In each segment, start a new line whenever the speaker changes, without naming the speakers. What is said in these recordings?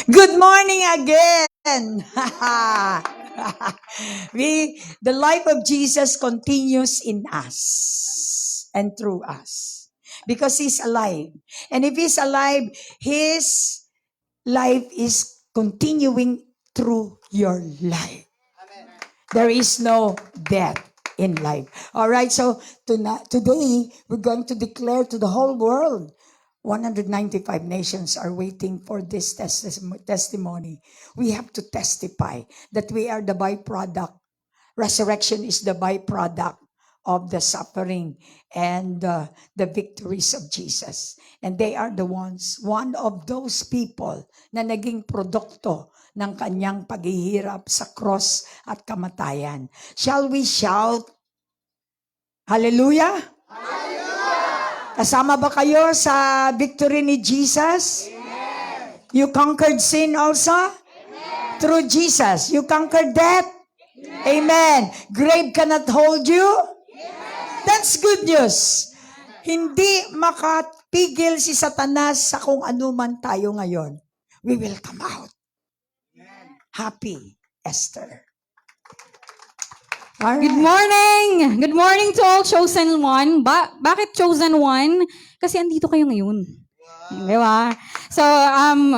Good morning again. The life of Jesus continues in us and through us because He's alive. And if He's alive, His life is continuing through your life. There is no death in life. All right, so today we're going to declare to the whole world. 195 nations are waiting for this testimony. We have to testify that we are the byproduct. Resurrection is the byproduct of the suffering and the victories of Jesus. And they are the ones, one of those people na naging produkto ng kanyang paghihirap sa cross at kamatayan. Shall we shout? Hallelujah? Kasama ba kayo sa victory ni Jesus? Amen. You conquered sin also? Amen. Through Jesus. You conquered death? Amen. Grave cannot hold you? Amen. That's good news. Hindi makapigil si Satanas sa kung ano man tayo ngayon. We will come out. Happy, Esther.
Alright. Good morning! Good morning to all chosen one. Bakit chosen one? Kasi andito kayo ngayon. Wow. Di ba? So,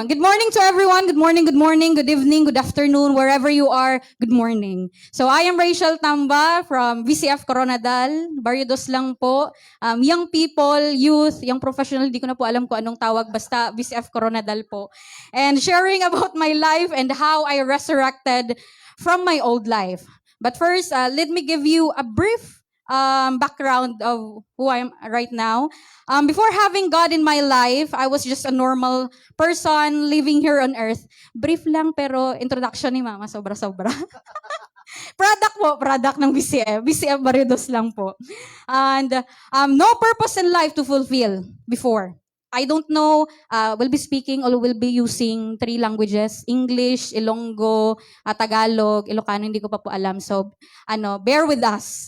good morning to everyone. Good morning, good evening, good afternoon, wherever you are. Good morning. So, I am Rachel Tamba from VCF Coronadal. Barrio Dos lang po. Young people, youth, young professional, di ko na po alam kung anong tawag. Basta VCF Coronadal po. And sharing about my life and how I resurrected from my old life. But first, let me give you a brief background of who I am right now. Before having God in my life, I was just a normal person living here on earth. Brief lang pero introduction ni Mama, sobra-sobra. Product ng VCF. VCF Barrio Dos lang po. And no purpose in life to fulfill before. I don't know, we'll be speaking or we'll be using 3 languages, English, Ilonggo, Tagalog, Ilocano, hindi ko pa po alam. So, bear with us.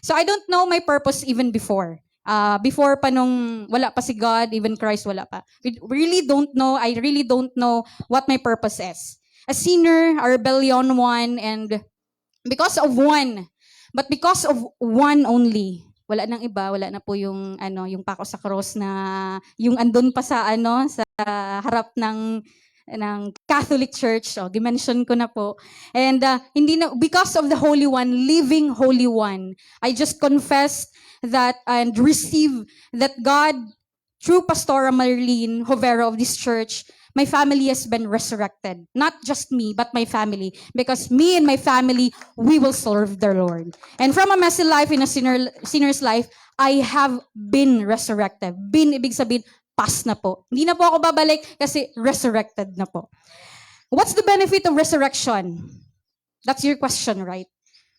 So, I don't know my purpose even before. Before pa nung wala pa si God, even Christ wala pa. I really don't know what my purpose is. A sinner, a rebellion one, and because of one only, wala nang iba, wala na po yung pako sa cross na yung andun pa sa sa harap ng Catholic Church. So, dimension ko na po. And because of the Holy One, living Holy One, I just confessed that and receive that God, through Pastora Marlene Hovero of this church, my family has been resurrected. Not just me, but my family. Because me and my family, we will serve the Lord. And from a messy life in a sinner's life, I have been resurrected. Been, ibig sabihin, past na po. Hindi na po ako babalik kasi resurrected na po. What's the benefit of resurrection? That's your question, right?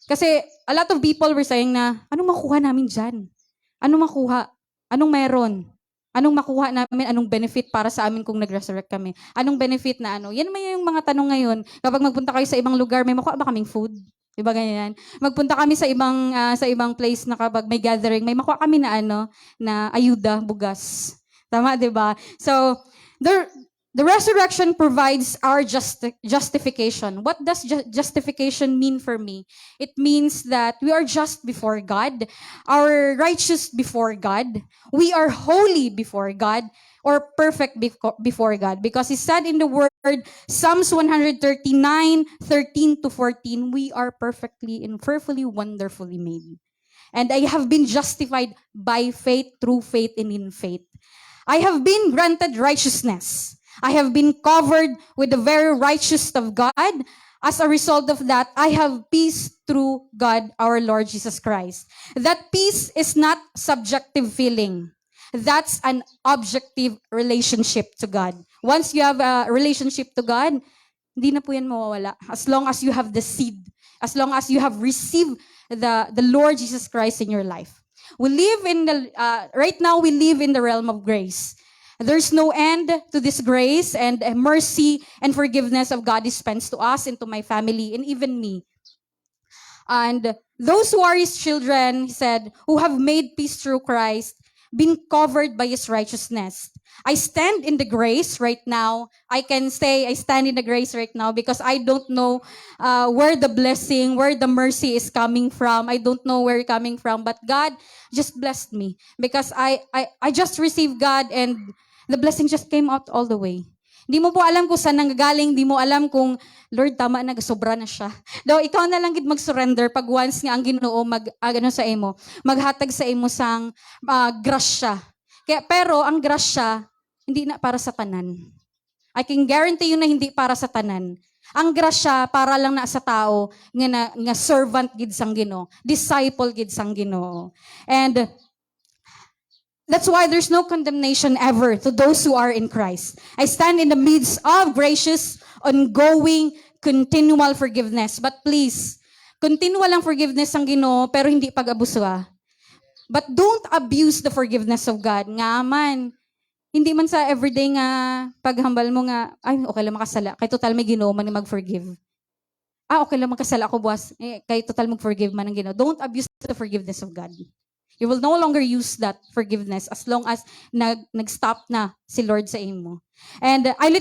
Kasi a lot of people were saying na, anong makuha namin dyan? Anong makuha? Anong meron? Anong makuha namin? Anong benefit para sa amin kung nag-resurrect kami? Anong benefit na Yan may yung mga tanong ngayon. Kapag magpunta kayo sa ibang lugar, may makuha ba kaming food? Diba ganyan? Magpunta kami sa ibang place na kapag may gathering, may makuha kami na na ayuda, bugas. Tama, diba? So, the resurrection provides our justification. What does justification mean for me? It means that we are just before God, are righteous before God, we are holy before God, or perfect before God. Because He said in the Word, Psalms 139:13-14, we are perfectly and fearfully, wonderfully made. And I have been justified by faith, through faith, and in faith. I have been granted righteousness. I have been covered with the very righteousness of God. As a result of that, I have peace through God, our Lord Jesus Christ. That peace is not subjective feeling. That's an objective relationship to God. Once you have a relationship to God, hindi na po yan mawawala. As long as you have the seed, as long as you have received the Lord Jesus Christ in your life. We live in right now we live in the realm of grace. There's no end to this grace and mercy and forgiveness of God dispense to us and to my family and even me. And those who are His children, He said, who have made peace through Christ, been covered by His righteousness. I stand in the grace right now. I can say I stand in the grace right now because I don't know where the blessing, where the mercy is coming from. I don't know where it's coming from, but God just blessed me because I just received God and the blessing just came out all the way. Di mo po alam kung saan nanggagaling, di mo alam kung, Lord, tama na, sobra na siya. Daw, ikaw na lang gid mag-surrender pag once nga ang Ginoo ano sa imo, maghatag sa imo sang grasya. Kaya, pero ang grasya, hindi na para sa tanan. I can guarantee you na hindi para sa tanan. Ang grasya para lang na sa tao nga servant gid sang Ginoo, disciple gid sang Ginoo. And that's why there's no condemnation ever to those who are in Christ. I stand in the midst of gracious, ongoing, continual forgiveness. But please, continual ang forgiveness ang Ginoo, pero hindi pag-abuso. But don't abuse the forgiveness of God. Nga man, hindi man sa everyday nga paghambal mo nga, ay, okay lang makasala. Kay total may Ginoo man nga mag-forgive. Okay lang magkasala ako, boss. Kay total mag-forgive man ang Ginoo. Don't abuse the forgiveness of God. You will no longer use that forgiveness as long as nag-stop na si Lord sa imo. And I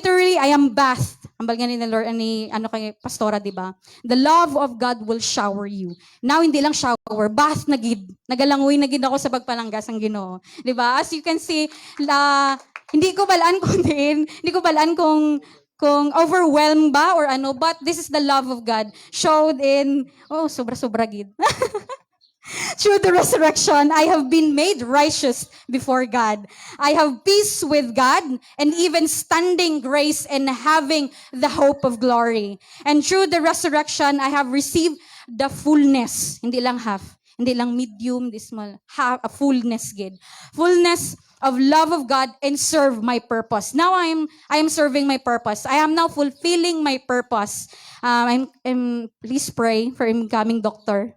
am bathed. Ambal nga ni Lord, kay pastora, di ba? The love of God will shower you. Now, hindi lang shower, bath na gid. Nagalangoy na gid ako sa pagpalanggas ang Ginoo. Di ba? As you can see, hindi ko balaan kung overwhelmed ba or ano, but this is the love of God showed in, sobra-sobra gid. Through the resurrection, I have been made righteous before God. I have peace with God and even standing grace and having the hope of glory. And through the resurrection, I have received the fullness. Hindi lang half. Hindi lang medium, this small. Half, a fullness, gid. Fullness of love of God and serve my purpose. Now I am serving my purpose. I am now fulfilling my purpose. Please pray for incoming doctor.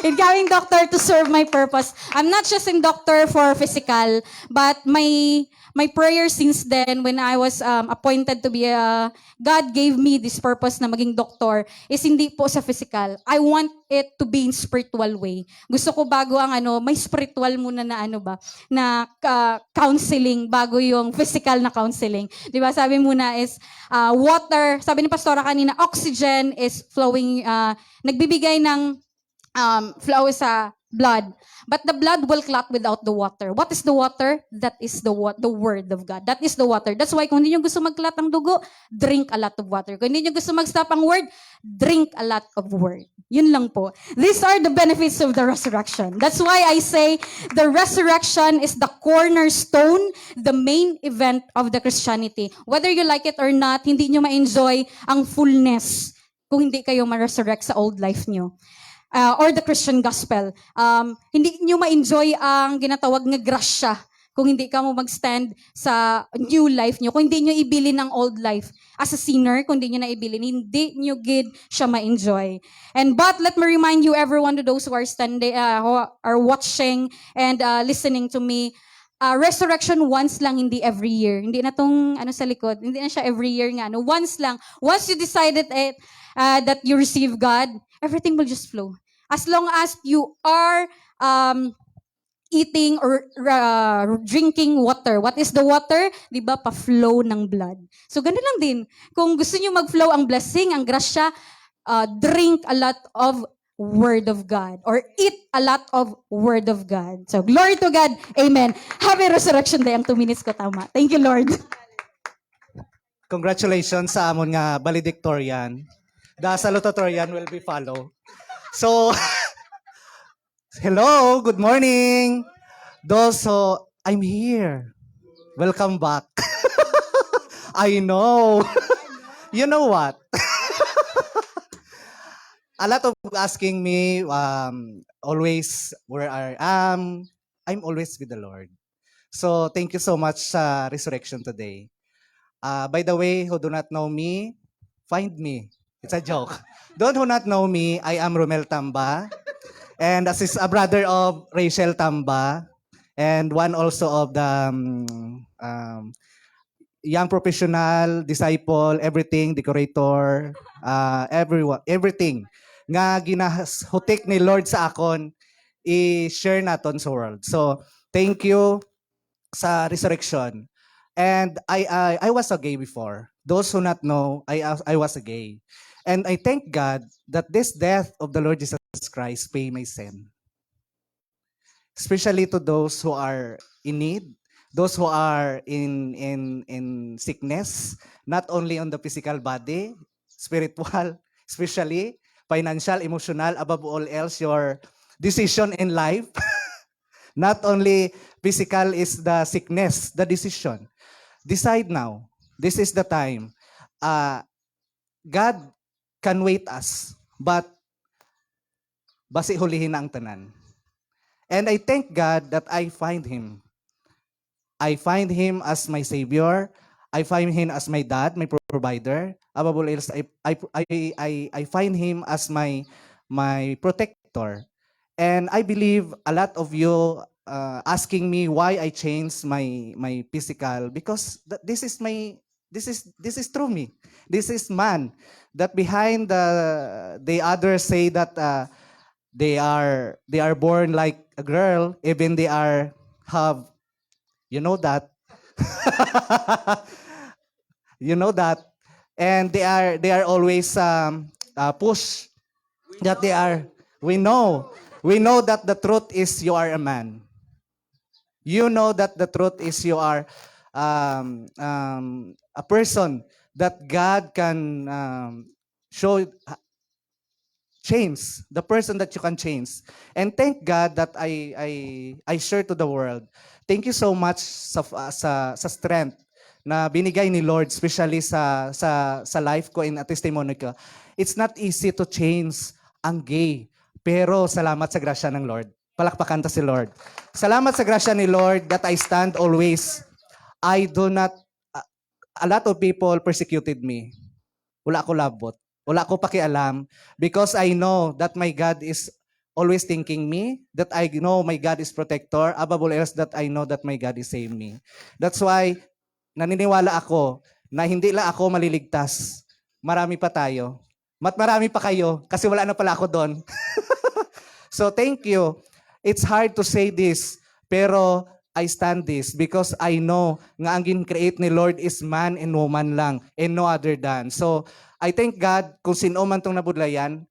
Incoming doctor to serve my purpose. I'm not just in doctor for physical, but my prayer since then when I was appointed to be God gave me this purpose na maging doctor is hindi po sa physical. I want it to be in spiritual way. Gusto ko bago ang may spiritual muna na counseling bago yung physical na counseling. 'Di ba? Sabi muna is water, sabi ni pastora kanina, oxygen is flowing nagbibigay ng flow sa blood. But the blood will clot without the water. What is the water? That is the word of God. That is the water. That's why kung hindi nyo gusto mag-clot ang dugo, drink a lot of water. Kung hindi nyo gusto mag-stop ang word, drink a lot of word. Yun lang po. These are the benefits of the resurrection. That's why I say the resurrection is the cornerstone, the main event of the Christianity. Whether you like it or not, hindi nyo ma-enjoy ang fullness kung hindi kayo ma-resurrect sa old life nyo. Or the Christian gospel. Hindi nyo ma-enjoy ang ginatawag nga grasya kung hindi ka mo mag-stand sa new life nyo. Kung hindi nyo ibili ng old life as a sinner, kung hindi nyo na ibili, hindi nyo gid siya ma-enjoy. But let me remind you, everyone, to those who are standing, who are watching and listening to me, resurrection once lang, hindi every year. Hindi na tong sa likod, hindi na siya every year nga. Once lang. Once you decided that you receive God, everything will just flow. As long as you are eating or drinking water. What is the water? Di ba? Pa-flow ng blood. So, ganun lang din. Kung gusto nyo mag-flow ang blessing, ang grasya, drink a lot of Word of God or eat a lot of Word of God. So, glory to God. Amen. Happy Resurrection Day. Ang 2 minutes ko tama. Thank you, Lord.
Congratulations sa amon nga valedictorian. The salutatorian will be follow. So, hello, good morning. So, I'm here. Welcome back. I know. You know what? A lot of asking me always where I am. I'm always with the Lord. So, thank you so much sa resurrection today. By the way, who do not know me, find me. It's a joke. Those who not know me, I am Romel Tamba. And as is a brother of Rachel Tamba. And one also of the young professional, disciple, everything, decorator, everything. Nga ginahutik ni Lord sa akon, i-share naton sa world. So, Thank you sa resurrection. And I was a gay before. Those who not know, I was a gay. And I thank God that this death of the Lord Jesus Christ pay my sin. Especially to those who are in need, those who are in sickness, not only on the physical body, spiritual, especially financial, emotional, above all else, your decision in life. Not only physical is the sickness, the decision. Decide now. This is the time. God can wait us, but basi hulihin na ang tanan. And I thank God that I find Him. I find Him as my Savior. I find Him as my dad, my provider. Above all else, I find Him as my protector. And I believe a lot of you asking me why I changed my physical, because this is true me. This is man. That behind the others say that they are born like a girl, even they are have, you know that. You know that. And they are always push that they are. We know that the truth is you are a man. You know that the truth is you are a person that God can show, change, the person that you can change. And thank God that I share to the world. Thank you so much sa strength na binigay ni Lord, especially sa life ko and testimony ko. It's not easy to change ang gay, pero salamat sa grasya ng Lord. Palakpakan ta si Lord. Salamat sa grasya ni Lord that I stand always. I do not, a lot of people persecuted me. Wala ako labot. Wala ako pakialam because I know that my God is always thinking me, that I know my God is protector, above all else that I know that my God is saving me. That's why naniniwala ako na hindi lang ako maliligtas. Marami pa tayo. Marami pa kayo kasi wala na pala ako doon. So thank you. It's hard to say this, pero I stand this because I know nga ang gin-create ni Lord is man and woman lang and no other than. So I thank God kung sino man tong nabudlayan,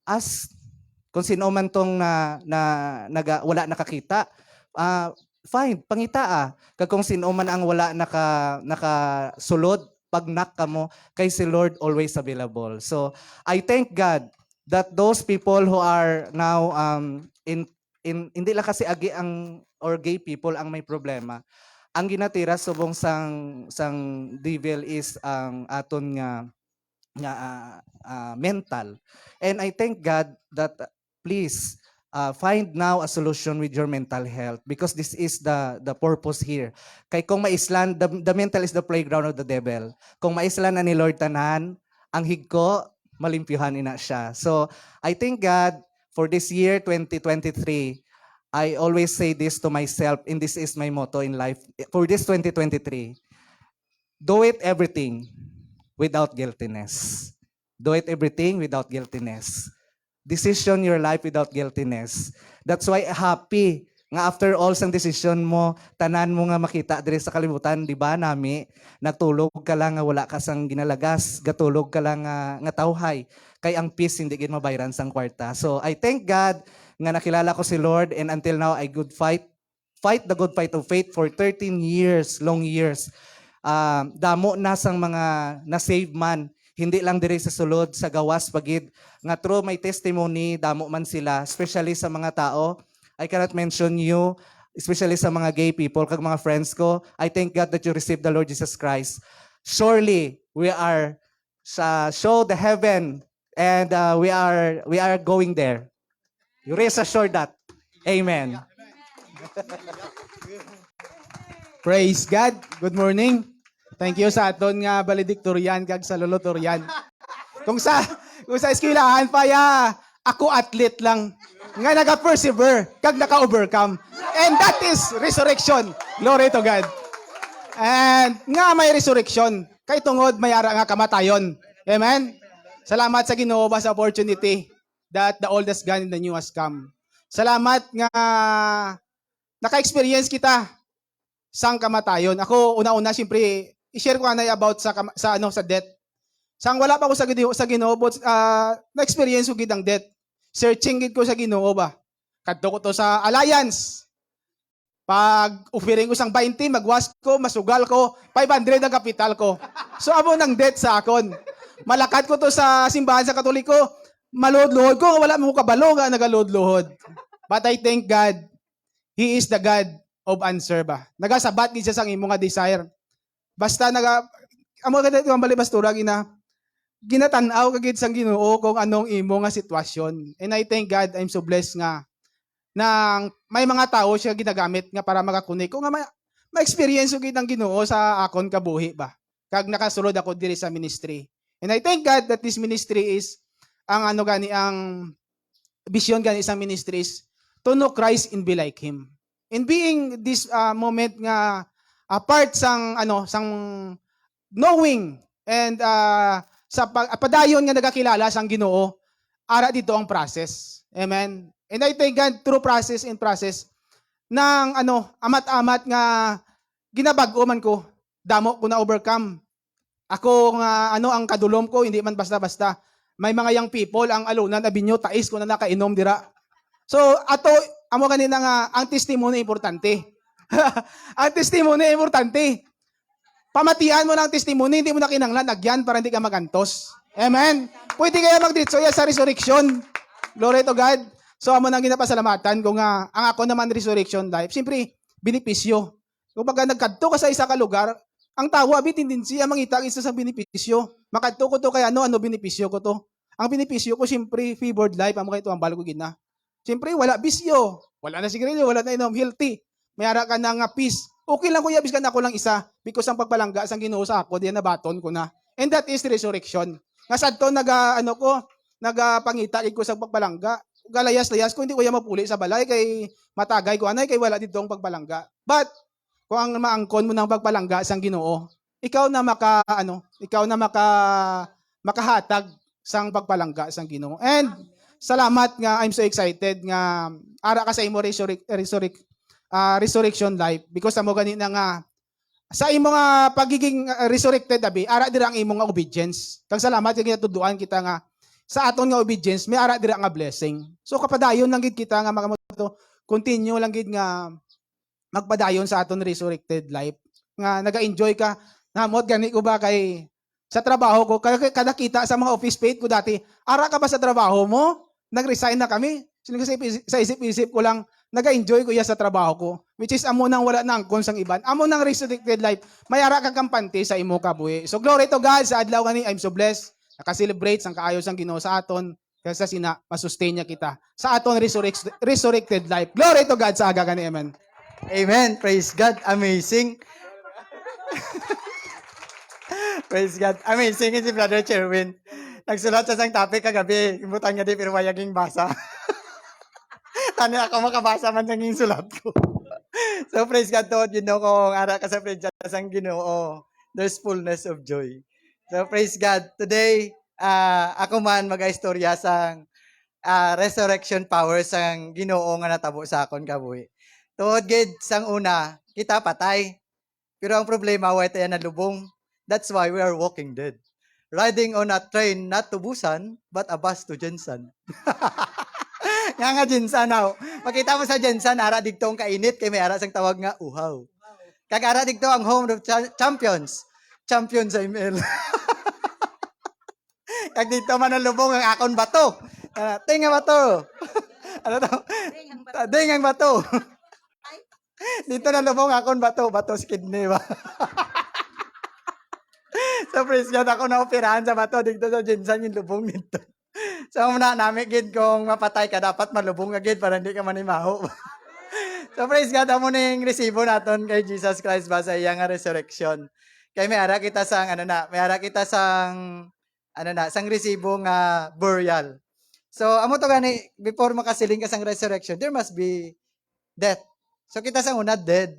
kung sino man tong wala nakakita, fine, pangita. Kung sino man ang wala nakasulod, pag knock ka mo, kay si Lord always available. So I thank God that those people who are now hindi lang kasi agi ang or gay people ang may problema. Ang ginatira subong sang devil is ang aton nga mental. And I thank God that please find now a solution with your mental health because this is the purpose here. Kay kung maislan, the mental is the playground of the devil. Kung maislan na ni Lord tanan, ang higko, malimpyuhan ina siya. So I thank God for this year 2023. I always say this to myself, and this is my motto in life. For this 2023, do it everything without guiltiness. Do it everything without guiltiness. Decision your life without guiltiness. That's why happy nga after all sang decision mo, tanan mo nga makita diri sa kalibutan, di ba nami? Nagtulog ka lang nga wala ka sang ginalagas, gatulog ka lang nga tawhay. Kay ang peace hindi gid mabayran sang kwarta. So I thank God nga nakilala ko si Lord and until now I fight the good fight of faith for 13 years, long years. Damo na sang mga na-save man, hindi lang diri sa sulod, sa gawas pagid nga through my testimony, damo man sila, especially sa mga tao. I cannot mention you, especially sa mga gay people, kag mga friends ko. I thank God that you received the Lord Jesus Christ. Surely we are show the heaven and we are going there. You rest assured that. Amen.
Praise God. Good morning. Thank you sa aton nga valedictorian kag sa lulutorian. Kung sa eskwelahan pa ako athlete lang nga naga-persevere kag naka-overcome. And that is resurrection. Glory to God. And nga may resurrection kay tungod may ara nga kamatayon. Amen. Salamat sa Ginoo sa opportunity that the old has gone and the new has come. Salamat nga naka-experience kita sang kamatayon. Ako una-una siyempre i-share ko anay about sa death. Sang wala pa ko sa Ginoo but na-experience ko gid ang death. Searching gid ko sa Ginoo ba. Kadto ko to sa Alliance. Pag offering ko sang 20, magwas ko, masugal ko, 500 ang kapital ko. So amo nang debt sa akon. Malakad ko to sa simbahan sa Katoliko, malod-luhod ko, wala mo kabalo nga nagalod-luhod. But I thank God, He is the God of answer ba. Nagasabat gid siya sang imo nga desire. Basta amo kada ang balibastura ginatanaw kagid sang Ginoo kung anong imo nga sitwasyon. And I thank God, I'm so blessed nga nang may mga tao siya ginagamit nga para makakunik ko nga ma-experience ko gid ang Ginoo sa akon kabuhi ba. Kag nakasulod ako diri sa ministry. And I thank God that this ministry is ang vision gani isang ministry is to know Christ and be like Him. In being this moment nga part sang knowing and sa padayon nga nagakilala sang Ginoo, ara dito ang process. Amen. And I thank God through process ng amat-amat nga ginabag-o man ko, damo ko na overcome. Ako nga ang kadulom ko hindi man basta-basta. May mga young people ang alunan abinyo tais ko na nakainom dira. So ato amo kanina nga ang testimony importante. Ang testimony importante. Pamatian mo ng testimony, hindi mo na kinanglan agyan para hindi ka magantos. Amen. Pwede kaya magditsoya sa resurrection. Glory to God. So amo nang ginapasalamatan kung ang ako naman resurrection life, siyempre benepisyo. Kung baga nagkadto ka sa isa ka lugar, ang tao abi tendency mangita isa sa benepisyo. Makadto ko to kay ano benepisyo ko to. Ang benepisyo ko siyempre favored life amo kay to ang balo ko gina. Siyempre wala bisyo, wala na sigarilyo, wala na inom, healthy. Mayara ka na nga peace. Okay lang kuya biskan ako lang isa because ang pagpalangga sang Ginoo sa ako diyan nabaton ko na. And that is resurrection. Nga sadto nagapangita ko sa pagpalangga. Galayas-layas ko hindi ko ya mapuli sa balay kay matagay ko anay kay wala dito ang pagpalangga. But kung ang maangkon mo ng pagpalangga sang Ginoo, ikaw na makahatag sang pagpalangga sang Ginoo. And salamat nga I'm so excited nga ara ka sa imo resurrection life because amo ganina nga sa imo nga pagiging resurrected abi ara dira ang imo nga obedience. Kag salamat kay ginatuduan kita nga sa aton nga obedience may ara dira nga blessing. So kapadayon lang gid kita nga continue lang gid nga magpadayon sa aton resurrected life nga naga-enjoy ka namot gani ko ba kay sa trabaho ko kada kita sa mga office mate ko dati ara ka ba sa trabaho mo nag-resign na kami sa isip-isip ko lang naga-enjoy ko ya sa trabaho ko which is amo nang wala nang angkon sang iban amo nang resurrected life may ara ka kampante sa imo kabuhi. So glory to God sa adlaw gani I'm so blessed naka-celebrate sang kaayo sang Ginoo sa aton kasi sina masustain niya kita sa aton resurrected life. Glory to God sa aga gani amen.
Amen. Praise God. Amazing. Praise God. Amazing si Brother Cherwin. Nagsulat sa sang topic kagabi. Imbutang niya di pero wayaging basa. Tani ako makabasa man sang sulat ko. So praise God to. You know kung ara ka sa presensya sang Ginoo, there's fullness of joy. So praise God. Today, ako man mag-istorya sang resurrection power sang Ginoo nga natabo sa akon kabuhi. Tuod gid sang una, kita patay. Pero ang problema way tayo nalubong. That's why we are walking dead. Riding on a train not to Busan, but a bus to Jensan. Nga Jensan now. Makita mo sa Jensan, ara digto ang kainit, kay may ara sang tawag nga uhaw. Kag ara digto ang home of champions. Champion sa email. Kag dito man nalubong ang akon bato. Tinga bato. Ano to? Ding ang bato. Dito nalubong akon bato sa kidney ba. So praise God ako na operahan sa bato dito sa Jensan yung lubong nito. So muna namin gid kung mapatay ka dapat malubong ka gid para hindi ka manimaho. So praise God amo ning resibo naton kay Jesus Christ ba sa iyang resurrection. Kay may ara kita sang sang resibo nga burial. So amo to gani before makasiling ka sang resurrection there must be death. So kita sang una dead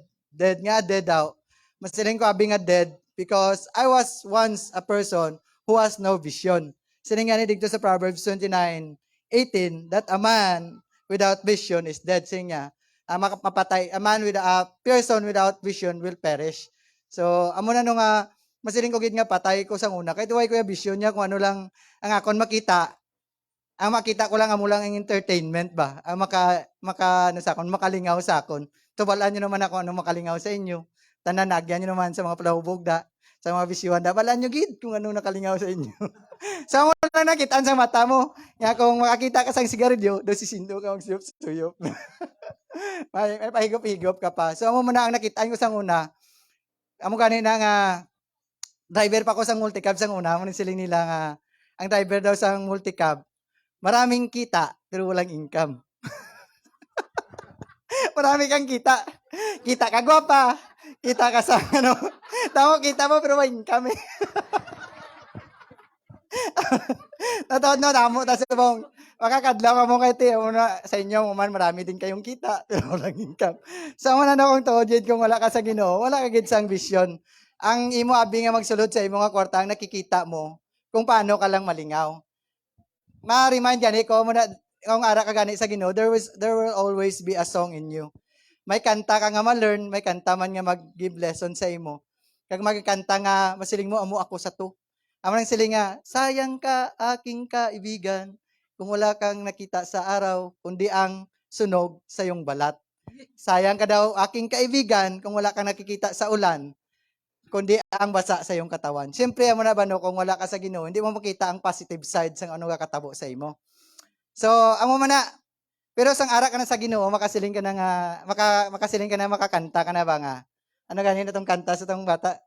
out. Masiling ko abi nga dead because I was once a person who has no vision. Siling nga ni dito sa Proverbs 29:18 that a man without vision is dead. Siling nga, mapatay. A man with a person without vision will perish. So amo na no nga masiling ko gid nga patay ko sang una kay duway ko yung vision niya kung ano lang ang akon makita. Ang makita ko lang amo lang ang entertainment ba. Ang maka ano sa akon makalingaw sa akon. Tubalaan niyo naman ako ano makalingaw sa inyo. Tanan nagyan niyo naman sa mga palahubog da, sa mga bisyon da. Balaan niyo gid kung ano nakalingaw sa inyo. Sa mo lang nakitaan sa mata mo. Nga kung makakita ka sang sigarilyo, do sisindo ka magsuyop-suyop. may pahigop-higop ka pa. So amo man na ang nakitaan ko sang una. Amo gani na nga driver pa ko sang multicab sang una, amo siling nila nga ang driver daw sang multicab maraming kita pero walang income. Marami kang kita. Kita ka gwapa. Kita ka sa ano. Tamo kita mo pero walang income eh. Natawad no, tamo. Tapos mong, makakadlaw ka mo kay Tio. Muna, sa inyo, man, marami din kayong kita. Pero walang income. So, man na akong tuod yun, kung wala ka sa Ginoo, wala ka gid sang vision. Ang imo abi nga magsulod sa imo nga kwarta, ang nakikita mo, kung paano ka lang malingaw. Ma-remind gani ko, muna, kung ara ka gani sa Ginoo, there will always be a song in you. May kanta ka nga ma-learn, may kanta man nga mag-give lesson sa imo. Kag magkanta nga, masiling mo, amo ako sa to. Amo nang siling nga, sayang ka, aking kaibigan, kung wala kang nakita sa araw, kundi ang sunog sa iyong balat. Sayang ka daw, aking kaibigan, kung wala kang nakikita sa ulan, kundi ang basa sa iyong katawan. Siyempre, amo na ba no, kung wala ka sa Ginoo, hindi mo makita ang positive side sa ano nga katabo sa imo. So, amo man na, pero sang ara ka na sa Ginoo, makasiling ka na nga, makasiling ka na makakanta ka na ba nga? Ano ganin itong kanta sa itong bata?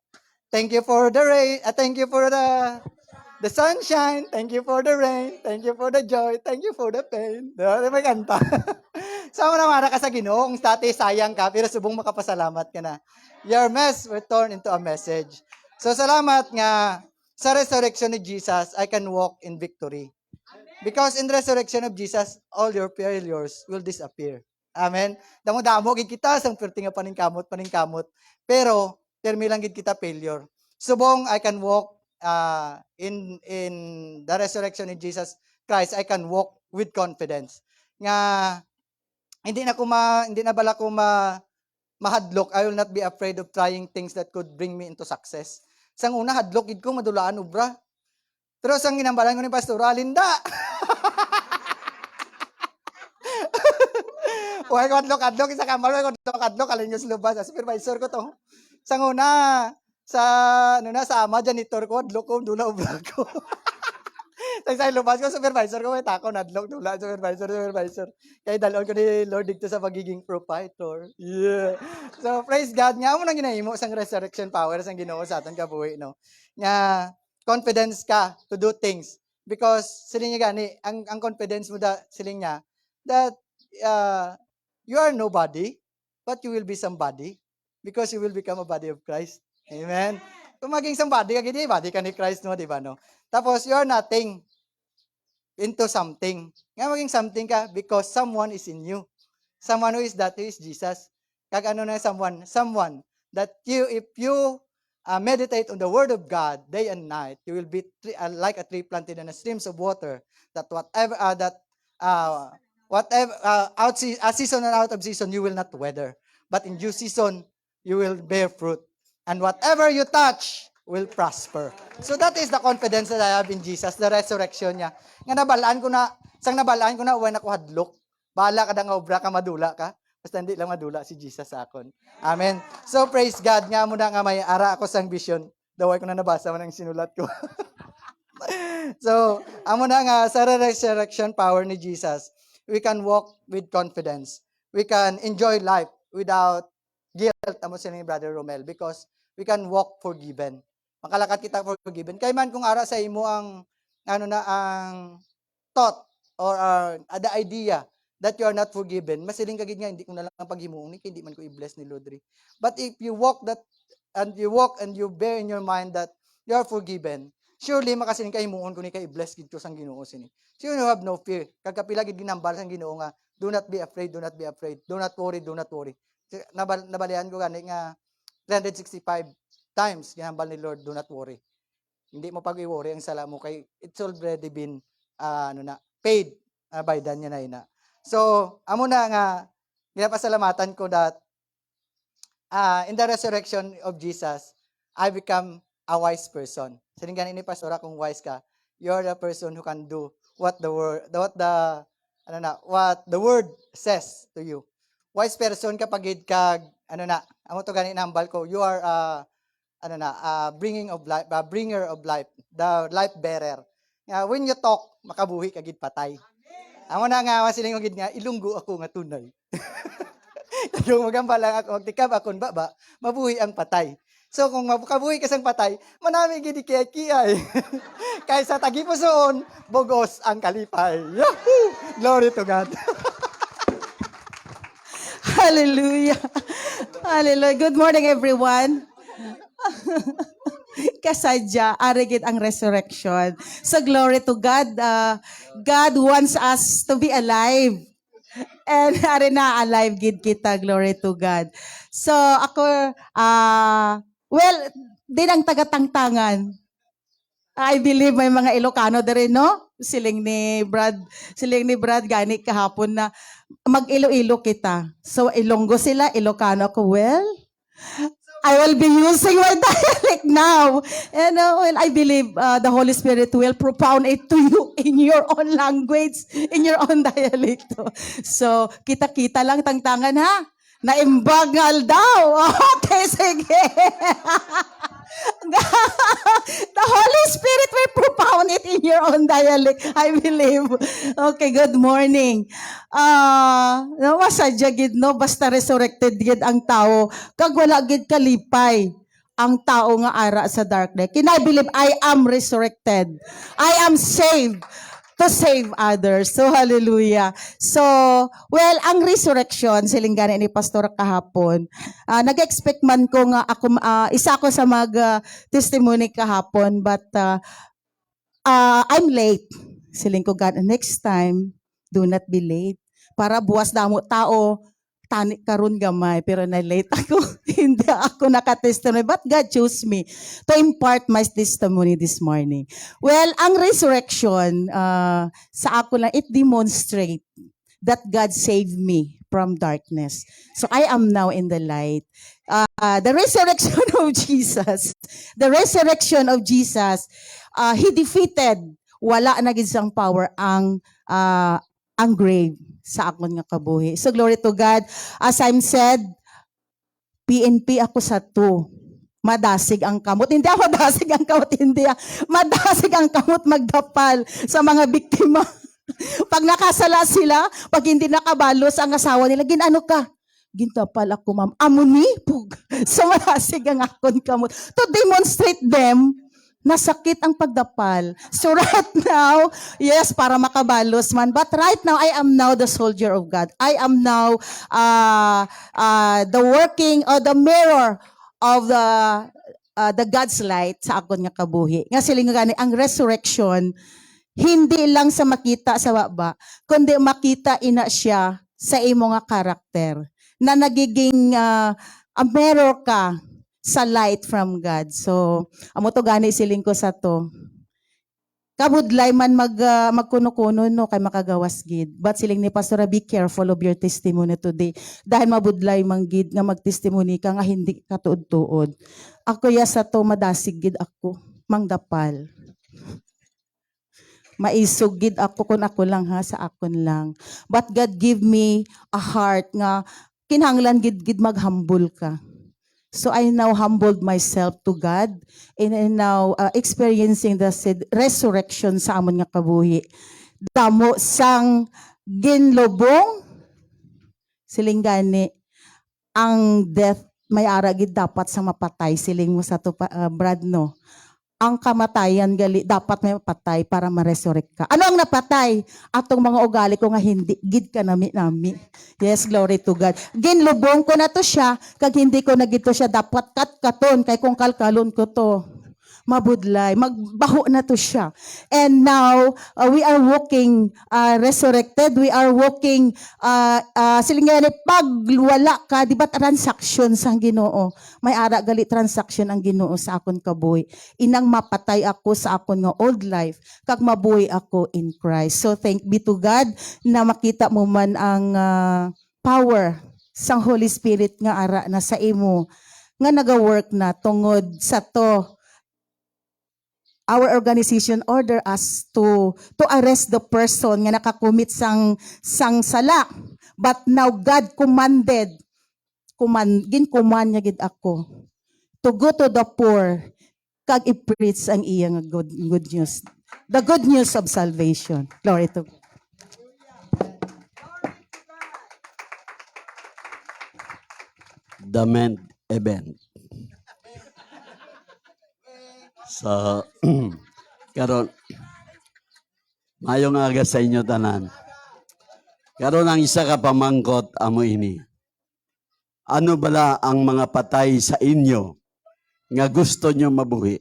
Thank you for the rain, thank you for the sunshine, thank you for the rain, thank you for the joy, thank you for the pain. Diba? May kanta. So, amo na mara ka sa Ginoo, kung dati sayang ka, pero subong makapasalamat ka na. Your mess will turn into a message. So, salamat nga sa resurrection ni Jesus, I can walk in victory. Because in the resurrection of Jesus, all your failures will disappear. Amen. Damo-damo gid kita sang perti nga paningkamot. Pero termi lang gid kita failure. Subong I can walk in the resurrection of Jesus Christ, I can walk with confidence. Nga hindi na bala ko mahadlok. I will not be afraid of trying things that could bring me into success. Sang una hadlok gid ko madulaan ubra. Pero sang ginambalan ko ni Pastor Alinda. Uy, kadlok isa kamar, kadlok alin yung lubas sa supervisor ko to. Sang una sa ama janitor ko, adlok ko dula ubra ko. Sa lubas ko supervisor ko may tako nadlok dula supervisor. Kay dalon ko ni Lord dito sa pagiging proprietor. Yeah. So praise God nga mo nang ginahimo sang resurrection power sang Ginoo sa aton kabuhi no. Nga confidence ka to do things because siling niya gani ang confidence mo siling niya that you are nobody but you will be somebody because you will become a body of Christ. Amen. Kung maging somebody ka gidi, body ka ni Christ no, di ba no? Tapos you are nothing into something. Nga maging something ka because someone is in you. Someone who is that who is Jesus. Kag ano na someone that if you meditate on the Word of God day and night, you will be like a tree planted in the streams of water. That whatever season and out of season, you will not wither. But in due season, you will bear fruit. And whatever you touch will prosper. So that is the confidence that I have in Jesus, the resurrection niya. Nga nabalaan ko na, uwan ako hadlok. Bahala ka nga obra ka, madula ka. Basta hindi lang madula si Jesus sa akon. Amen. So praise God nga muna nga may ara ako sang vision. Daway ko na nabasa man ang sinulat ko. So, amo na nga sa resurrection power ni Jesus, we can walk with confidence. We can enjoy life without guilt, amo sa ni Brother Romel, because we can walk forgiven. Makalakat kita forgiven. Kay man kung ara sa imo ang ang thought or the idea that you are not forgiven, masiling kagid nga hindi ko na lang paghimuon ni hindi man ko i-bless ni Lodri. But if you walk and you bear in your mind that you are forgiven, surely makasiling kay himuon ko ni kay i-bless gid ko sang Ginoo sini. So you have no fear. Kagkapila gid ginambal sang Ginoo nga, do not be afraid, do not be afraid. Do not worry, do not worry. Nabalian ko gani nga 365 times ginambal ni Lord, do not worry. Hindi mo pag-i-worry ang sala mo kay it's already been paid by dan niya na ina. So, amo na nga Ginapasalamatan ko that in the resurrection of Jesus, I become a wise person. Sininggan ini pastora kung wise ka, you're the person who can do what the word says to you. Wise person kapag gid kag amo to gani nambal ko, you are bringer of life, the life bearer. When you talk, makabuhi kagid patay. Amo na nga masiling gid nga ilunggo ako nga tunay. Yung magamba lang ako, magtikab akon baba, mabuhi ang patay. So kung makabuhi ka sang patay, manami gidi kiyay. Kaysa tagipusoon, bogos ang kalipay. Yahoo! Glory to God.
Hallelujah. Hallelujah. Good morning, everyone. Kasadya, arigid ang resurrection. So glory to God. God wants us to be alive. And ari na alive gid kita, glory to God. So ako, din ang tagatangtangan. I believe may mga Ilocano din, no? Siling ni Brad gani kahapon na mag-Ilo-Ilo kita. So Ilonggo sila, Ilocano ako. Well, I will be using my dialect now. And I believe the Holy Spirit will propound it to you in your own language, in your own dialect. So, kita-kita lang tangtangan ha. Naimbagal daw. Okay, sige. The Holy Spirit will propound it in your own dialect, I believe. Okay, good morning. Masadya gid no, basta resurrected gid ang tao, kag wala gid kalipay ang tao nga ara sa darkness. Can I believe I am resurrected? I am saved to save others. So, hallelujah. So, well, ang resurrection, silinggan ni Pastor kahapon, nag-expect man ko nga ako, isa ako sa mag-testimony kahapon, but I'm late. Siling ko, God, next time, do not be late. Para buwas damo tao, tani karon gamay, pero na-late ako. Hindi ako nakatestimony. But God chose me to impart my testimony this morning. Well, ang resurrection, sa ako lang, it demonstrate that God saved me from darkness. So I am now in the light. The resurrection of Jesus, He defeated, wala na gid sang power ang grave sa akon nga kabuhi. So glory to God. As I'm said, PNP ako sa 2. Madasig ang kamot. Hindi ako madasig ang kamot, hindi. Madasig ang kamot magdapal sa mga biktima. Pag nakasala sila, pag hindi nakabalos ang asawa nila, ginano ka? Gintapal ako, ma'am. Amuni? Pug. So madasig ang akon kamot. To demonstrate them, nasakit ang pagdapal. So right now, yes, para makabalos man. But right now, I am now the soldier of God. I am now the working or the mirror of the God's light sa akon nga kabuhi. Nga siling gani ang resurrection, hindi lang sa makita sa baba, kundi makita ina siya sa imo nga karakter na nagiging mirror ka sa light from God. So, amo to gani siling ko sa to. Kabudlay man magkuno-kuno no kay makagawas gid. But siling ni Pastor, be careful of your testimony today. Dahil mabudlay man gid nga magtestimony ka nga hindi ka tuod-tuod. Ako ya sa to madasig gid ako, mangdapal. Maisog gid ako kun ako lang ha, sa akon lang. But God give me a heart nga kinahanglan gid maghambol ka. So I now humbled myself to God and now experiencing the resurrection sa amon nga kabuhi. Damo sang ginlubong siling gani ang death may ara gid dapat sa mapatay siling mo sa to Brad no. Ang kamatayan gali dapat may mapatay para ma-resurrect ka. Ano ang napatay? Atong mga ugali ko nga hindi gid ka nami. Yes, glory to God. Ginlubong ko na to siya kag hindi ko na gito siya dapat katon kay kung kalkalon ko to. Mabudlay, magbaho na to siya. And now, we are walking resurrected. We are walking, silingani, pag wala ka, di ba transaction sang Ginoo? May ara gali transaction ang Ginoo sa akon kabuhi. Inang mapatay ako sa akon nga old life, kag mabuhi ako in Christ. So thank be to God na makita mo man ang power sang Holy Spirit nga ara na sa imo nga naga-work na tungod sa to. Our organization order us to arrest the person nga nakakumit sang sala. But now God gincommand niya gid ako to go to the poor kag i-preach ang iyang good news. The good news of salvation. Glory to God.
The Ment event. So, karon mayong aga sa inyo tanan. Karon ang isa ka pamangkot amo ini. Ano bala ang mga patay sa inyo nga gusto nyo mabuhi?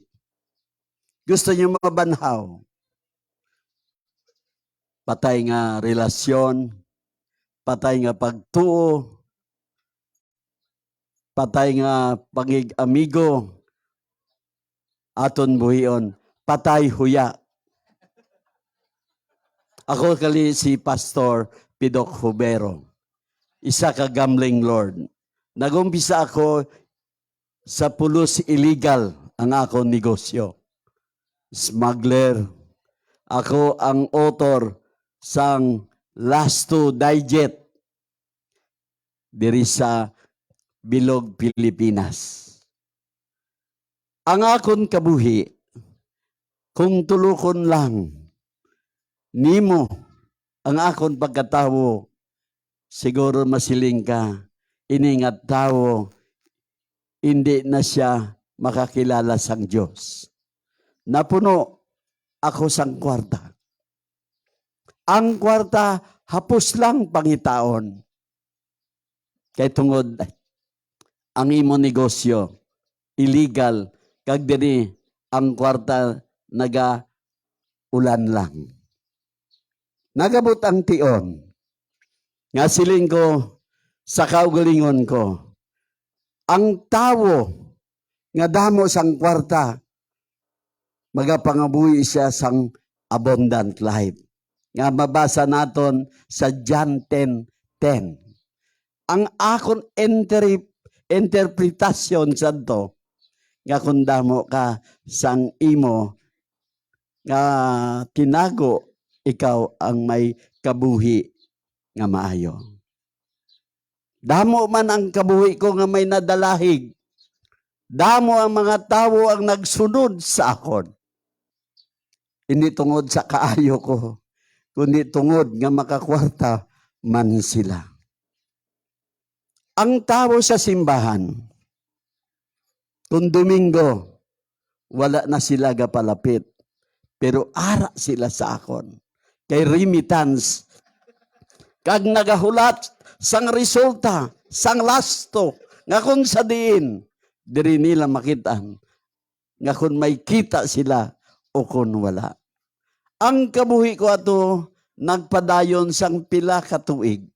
Gusto nyo mabanhaw? Patay nga relasyon, patay nga pagtuo, patay nga pagig-amigo, aton buhion, patay huya. Ako kali si Pastor Pidok Hubero, isa ka gambling lord. Nagumpisa ako sa pulos illegal ang akong negosyo. Smuggler. Ako ang author sang Last Two Digest diri sa Bilog, Pilipinas. Ang akon kabuhi, kung tulukon lang, nimo ang akon pagkatawo, siguro masiling ka, iningat tao, hindi na siya makakilala sang Diyos. Napuno ako sang kwarta. Ang kwarta, hapos lang pangitaon. Kay tungod, ang imo negosyo, illegal, kag diri ang kwarta naga ulan lang. Nagabot ang tion, nga siling ko, sa kaugalingon ko, ang tawo nga damo sang kwarta, magapangabuhi siya sang abundant life. Nga mabasa naton sa John 10:10. Ang akon interpretasyon sa to, nga kung damo ka sang imo, nga tinago, ikaw ang may kabuhi nga maayo. Damo man ang kabuhi ko nga may nadalahig. Damo ang mga tao ang nagsunod sa akon. Hindi tungod sa kaayo ko, kundi tungod nga makakwarta man sila. Ang tao sa simbahan, kung Domingo, wala na sila gapalapit. Pero ara sila sa akon. Kay remittance, kag nagahulat sang resulta, sang lasto, nga kung sa diin, diri nila makitaan, nga kung may kita sila o kung wala. Ang kabuhi ko ato, nagpadayon sang pila ka tuig.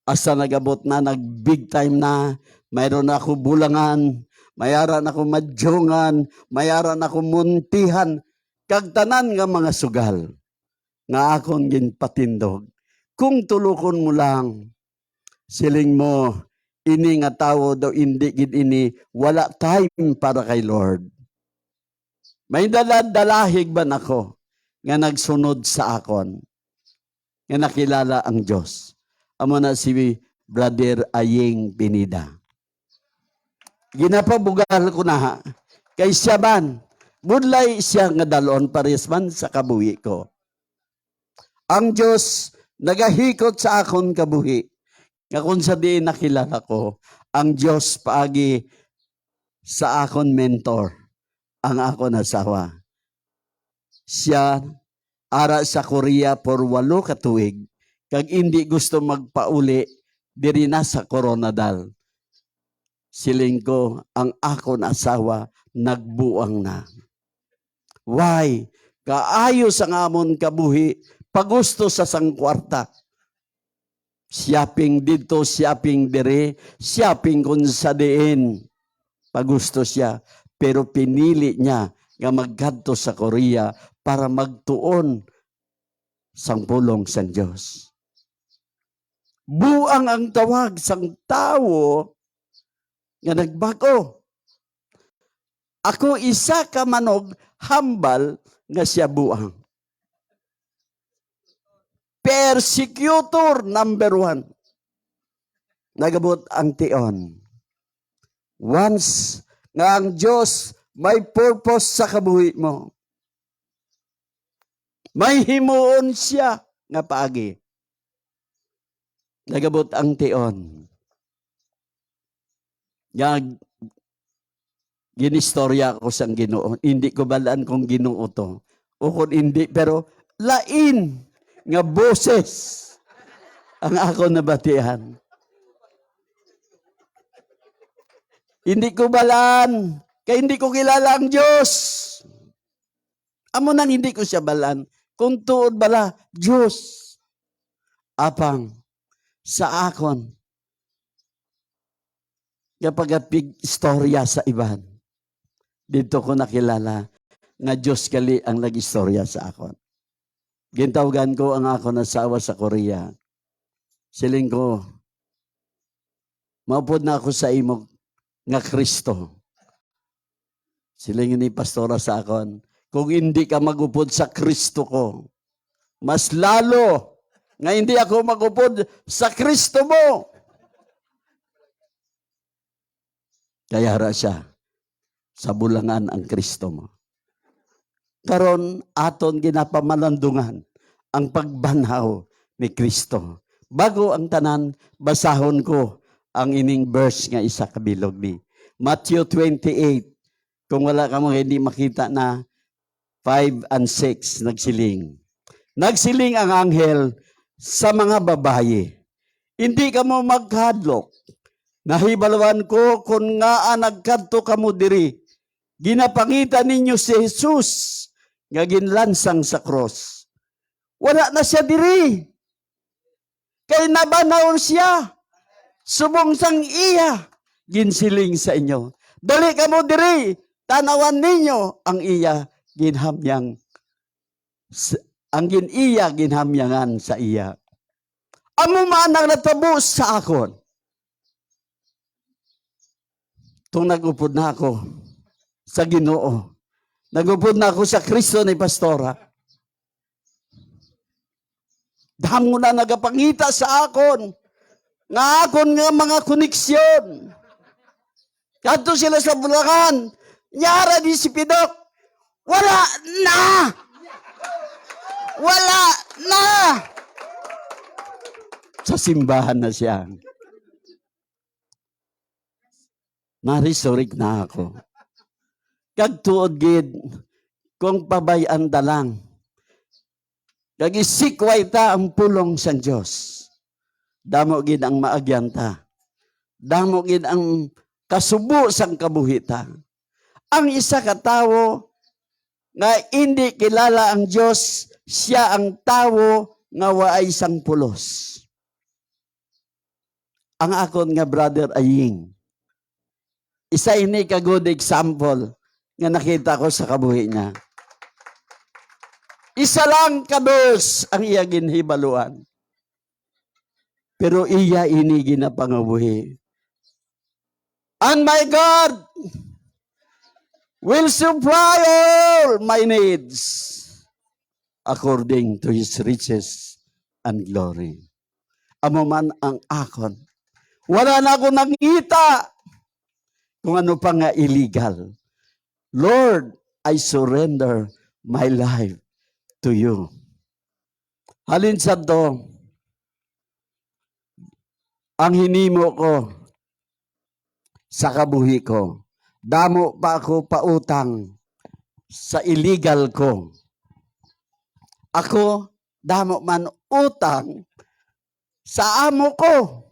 Asa nagabot na, nag-big time na, mayroon na ako bulangan, mayaran ako madjongan, mayaran ako muntihan, kag tanan nga mga sugal, nga akong ginpatindog. Kung tulukon mo lang, siling mo, ini nga tao daw hindi gid ini, wala time para kay Lord. May daladalahig ba nako nga nagsunod sa akon, nga nakilala ang Diyos. Amo na si Brother Ayeng Pinida. Ginapabugal ko na ha, kay siya man, budlay siya nga dalon pares man sa kabuhi ko. Ang Diyos, nagahikot sa akon kabuhi. Nga kung sa di nakilala ko, ang Diyos paagi sa akon mentor, ang akon asawa. Siya, ara sa Korea por 8 ka tuig, kag hindi gusto magpauli, diri na sa Coronadal. Siling ko, ang akon asawa, nagbuang na. Why? Kaayos ang amon kabuhi, pagusto sa sangkwarta. Shopping dito, shopping dire, shopping kung sa diin. Pagusto siya. Pero pinili niya nga maggadto sa Korea para magtuon sang pulong sa Diyos. Buang ang tawag sang tawo nga nagbago. Ako isa ka manog hambal nga siya buang. Persecutor number 1. Nagabot ang tion. Once nga ang Diyos may purpose sa kabuhi mo, may himuon siya nga paagi. Nagabot ang tion. Nga ginistorya ko sang Ginoo. Hindi ko balaan kung Ginoo to. O kung hindi, pero lain nga boses ang ako nabatihan. Hindi ko balaan, kaya hindi ko kilala ang Diyos. Amo nang hindi ko siya balaan, kung tuod bala, Diyos. Apang, sa akon, kapag istorya sa iban, dito ko nakilala nga Diyos kali ang nag-istorya sa akon. Gintawagan ko ang ako nasawa sa Korea. Siling ko, maupod na ako sa imo nga Kristo. Siling ni pastora sa akon, kung hindi ka magupod sa Kristo ko, mas lalo nga hindi ako magupod sa Kristo mo. Kaya ra siya, sa bulangan ang Kristo mo. Karon aton ginapamalandungan ang pagbanhaw ni Kristo. Bago ang tanan, basahon ko ang ining verse nga isa kabilog ni Matthew 28. Kung wala ka mo hindi makita na 5 and 6 nagsiling. Nagsiling ang anghel sa mga babaye. Hindi ka mo maghadlok. Nahibalawan ko kung nga nagkadto ka mo diri. Ginapangita ninyo si Jesus nga ginlansang sa cross. Wala na siya diri. Kay nabanawon siya. Subong sang iya. Ginsiling sa inyo. Dali ka mo diri. Tanawan ninyo ang iya ginhamyang. Ang giniya ginhamyangan sa iya. Amo man ang natabo sa akon. Tung nagupod na ako sa Ginoo. Nagupod na ako sa Kristo ni pastora. Damo na nagapangita sa akon. Nga akon nga mga koneksyon. Kadto sila sa Bulacan. Nyara di si Pidok. Wala na! Wala na! Sa simbahan na siya. Narisorik na ako. Kagtuod gid kung pabayan ta lang. Kag isikway ta ang pulong sang Dios. Damo gid ang maagyan ta. Damo gid ang kasubo sang kabuhi ta. Ang isa ka tawo nga hindi kilala ang Dios, siya ang tawo nga waay sang pulos. Ang akon nga brother Aying, isa ini ka good example nga nakita ko sa kabuhi niya. Isa lang kabos ang iya ginhibaluan. Pero iya ini ginapangabuhi. And my God will supply all my needs according to His riches and glory. Amo man ang akon. Wala na ako nakita kung ano pa nga illegal. Lord, I surrender my life to you. Halin sa to, ang hinimo ko sa kabuhi ko, damo pa ako pautang sa illegal ko. Ako, damo man utang sa amo ko.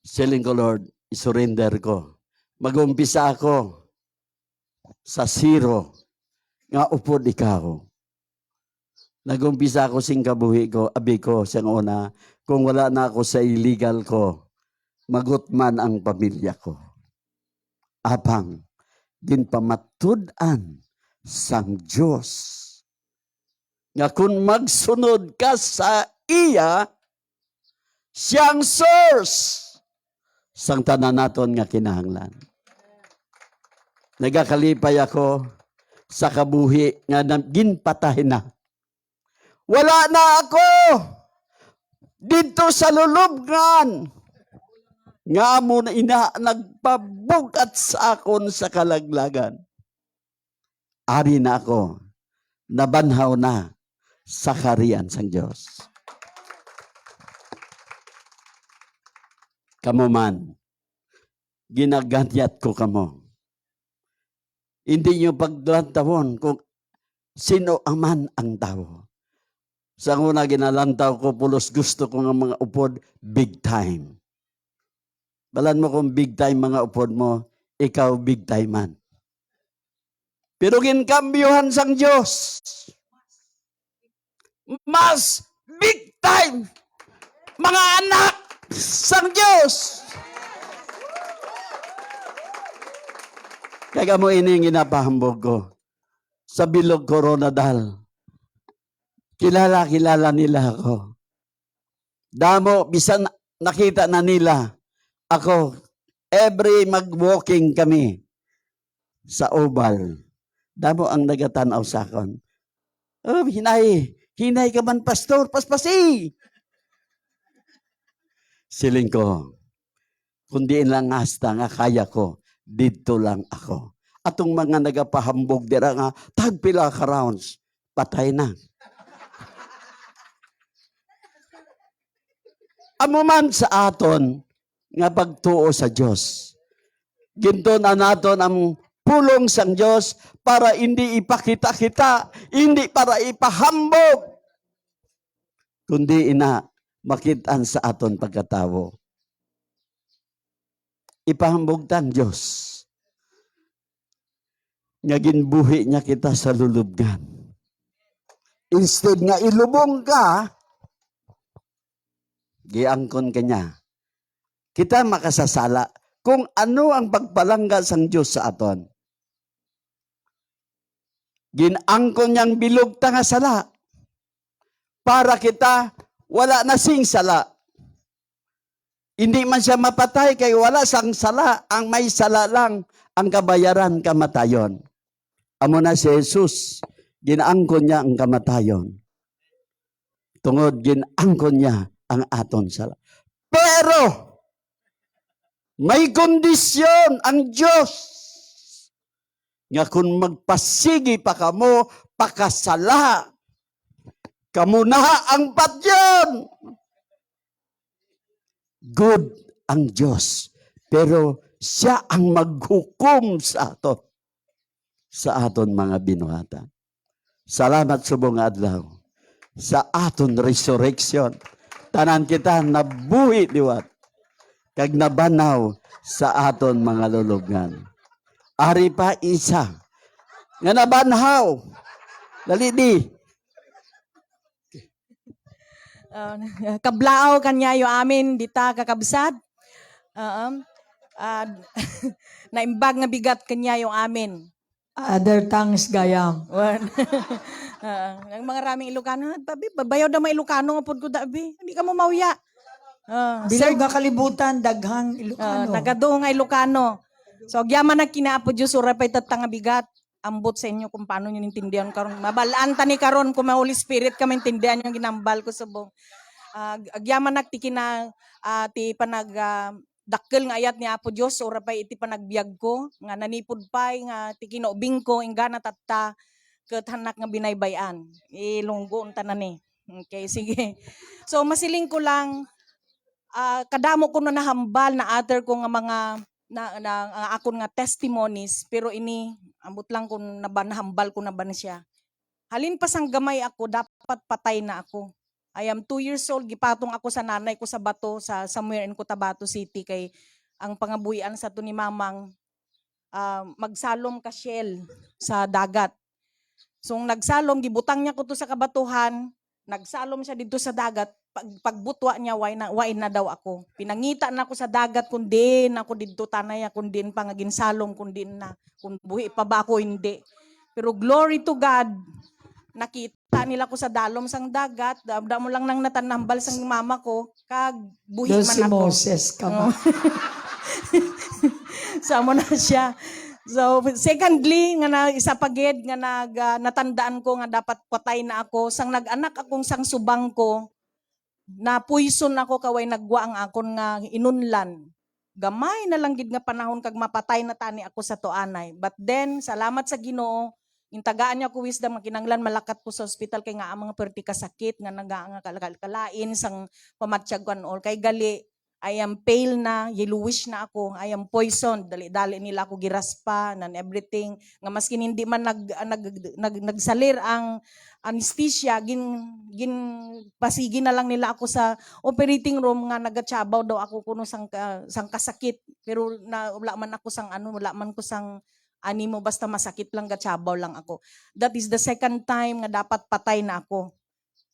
Siling ko, Lord, isurrender ko. Mag-umpisa ako sa zero nga upod ikaw. Nag-umpisa ako sing kabuhi ko, abi ko siyang una, kung wala na ako sa illegal ko, magutman ang pamilya ko. Apang, ginpamatud-an sang Diyos. Nga kung magsunod ka sa iya siyang source sang tanan naton nga kinahanglan. Nagakalipay ako sa kabuhi nga ginpatay na. Wala na ako dito sa lulubngan nga amo na ina nagpabugat sa akon sa kalaglagan. Ari na ako, nabanhaw na sa kariyan sang Dios. Kamo man, ginaganyat ko kamo. Hindi nyo paglantawon kung sino aman ang tao. Sa una ginalantaw ko, pulos gusto ko ng mga upod, big time. Balan mo kung big time mga upod mo, ikaw big time man. Pero ginkambyuhan sang Diyos. Mas big time mga anak sang Diyos. Kaya mo ini ginapahambog ko sa bilog Coronadal. Kilala nila ako. Damo, bisan nakita na nila ako, every mag-walking kami sa oval. Damo ang nagatanaw sa akon. Oh, hinay ka man, pastor, paspasi. Siling ko, kundi lang hasta nga kaya ko, dito lang ako. Atong mga nagapahambog dira nga, tagpila ka rounds, patay na. Amo man sa aton nga pagtuo sa Dios. Ginto na naton ang pulong sang Dios para hindi ipakita-kita, hindi para ipahambog, kundi ina makitaan sa aton pagkatawo. Ipahambog tan Dios. Nga ginbuhi niya kita sa lulubngan. Instead nga ilubong ka, giangkon kanya. Kita makasasala kung ano ang pagpalangga sang Diyos sa aton. Ginangkon niyang bilog ta nga sala para kita wala na sing sala. Hindi man siya mapatay kay wala sang sala, ang may sala lang ang kabayaran kamatayon. Amo na si Jesus, ginangkon niya ang kamatayon. Tungod ginangkon niya ang aton sala. Pero may kondisyon ang Diyos nga kung magpasigi pa kamo, pakasala, kamo na ang patyon. Good ang Diyos, pero siya ang maghukom sa aton mga binuhatan. Salamat subong adlaw sa aton resurrection. Tanan kita nabuhi liwat kag nabanaw sa aton mga lulubngan. Ari pa isa nga nabanhaw. Dali di.
Kablao kanya yo amin dita kakabsat. Naimbag nga bigat kanya yung amin.
Other tongues gayam.
Ang mga raming Ilocano, tabi, babayaw na mga Ilocano nga pod ko dabi. Hindi ka mo mauya.
Bilang nga kalibutan, daghang Ilocano.
Nagado nga Ilocano. So, agyaman na kinaapo Diyos, ura pa'y tatang nga bigat. Ambot sa inyo kung paano nyo nintindihan karon. Mabalaan ta ni karon kung may Holy Spirit ka maintindihan yung ginambal ko subong. Agyaman na ti kina ti panag dakkel nga ayat ni Apo Dios ora pay iti panagbiag ko nga nanipod pay nga ti kinaubing ko ingana tatta ket hanak nga binaybayan. Ilunggo unta na ni. Okay, sige. So masiling ko lang kadamo ko na nahambal na other ko nga mga na akon nga testimonies pero ini ambot lang kung nahambal ko na ba na siya. Halin pa sang gamay ako dapat patay na ako. I am 2 years old, gipatong ako sa nanay ko sa bato, sa somewhere in Cotabato City, kay ang pangabuhian sa to ni mamang magsalom ka shell sa dagat. So nagsalom, gibutang niya ko to sa kabatuhan, nagsalom siya dito sa dagat, pagbutwa niya, wain na daw ako. Pinangita na ako sa dagat, kung din ako dito tanay, kung din pa nga ginsalom, kung din na, kung buhi pa ba ako, hindi. Pero glory to God, nakita ta nila ko sa dalom sang dagat, da mo lang nang natanambal sang mama ko, kag buhi
Doon
man
si
ako.
Moses ka ba?
Samo na siya. So, secondly, nga na isa pagid nga natandaan ko nga dapat patay na ako. Sang nag-anak akong sang subang ko, na poison ako kaway nagwa ang akon nga inunlan. Gamay na lang gid nga panahon kag mapatay na tani ako sa tuanay. But then, salamat sa Ginoo, intagaan niya ko wisdom nga kinanglan malakat ko sa ospital kay nga ang mga perti ka sakit nga nga kalain sang pamatsyag kan all kay gali. I am pale na, yellowish na ako. I am poisoned. Dali-dali nila ako giraspa and everything. Nga maski hindi man nagsalir ang anesthesia, gin pasigi na lang nila ako sa operating room nga nagatsabaw daw ako kuno sang kasakit. Pero wala man ako sang wala man ko sang animo basta masakit lang gatsabaw lang ako. That is the second time nga dapat patay na ako.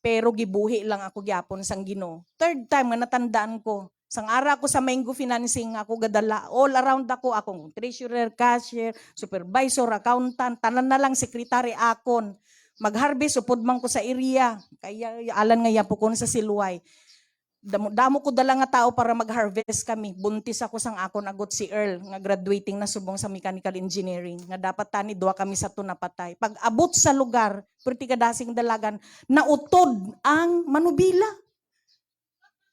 Pero gibuhi lang ako gyapon sang Ginoo. Third time nga natandaan ko, sang ara ako sa Mango Financing, ako gadala, all around ako, akong treasurer, cashier, supervisor, accountant, tanan na lang sekretary akon. Mag-harvest, upod man ko sa area, kaya alan nga yapo ko sa Siluay. Damo ko dala nga tao para mag-harvest kami. Buntis ako sang akon agot si Earl, nga graduating na subong sa mechanical engineering. Nga dapat tani, duwa kami sa tunapatay. Pag abot sa lugar, perti kadasing dalagan, nautod ang manubila.